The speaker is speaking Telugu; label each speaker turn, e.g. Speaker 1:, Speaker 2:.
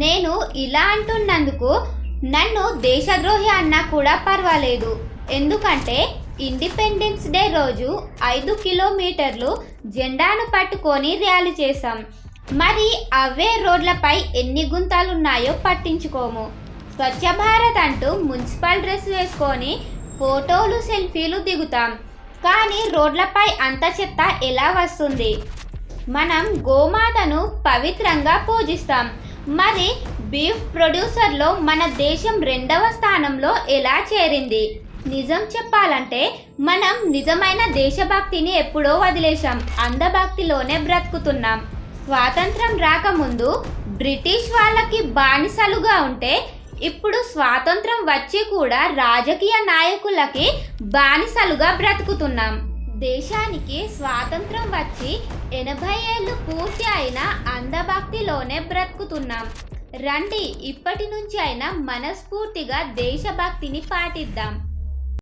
Speaker 1: నేను ఇలా అంటున్నందుకు నన్ను దేశద్రోహి అన్నా కూడా పర్వాలేదు. ఎందుకంటే ఇండిపెండెన్స్ డే రోజు 5 కిలోమీటర్లు జెండాను పట్టుకొని ర్యాలీ చేశాం. మరి అవే రోడ్లపై ఎన్ని గుంతలున్నాయో పట్టించుకోము. స్వచ్ఛ భారత్ అంటూ మున్సిపల్ డ్రెస్ వేసుకొని ఫోటోలు సెల్ఫీలు దిగుతాం. కానీ రోడ్లపై అంత చెత్త ఎలా వస్తుంది? మనం గోమాతను పవిత్రంగా పూజిస్తాం. మరి బీఫ్ ప్రొడ్యూసర్లో మన దేశం 2వ స్థానంలో ఎలా చేరింది? నిజం చెప్పాలంటే మనం నిజమైన దేశభక్తిని ఎప్పుడో వదిలేశాం. అంధభక్తిలోనే బ్రతుకుతున్నాం. స్వాతంత్రం రాకముందు బ్రిటిష్ వాళ్ళకి బానిసలుగా ఉంటే ఇప్పుడు స్వాతంత్రం వచ్చి కూడా రాజకీయ నాయకులకి బానిసలుగా బ్రతుకుతున్నాం. దేశానికి స్వాతంత్రం వచ్చి 80 ఏళ్ళు పూర్తి అయిన అంధభక్తిలోనే బ్రతుకుతున్నాం. రండి, ఇప్పటి నుంచి అయినా మనస్ఫూర్తిగా దేశభక్తిని పాటిద్దాం.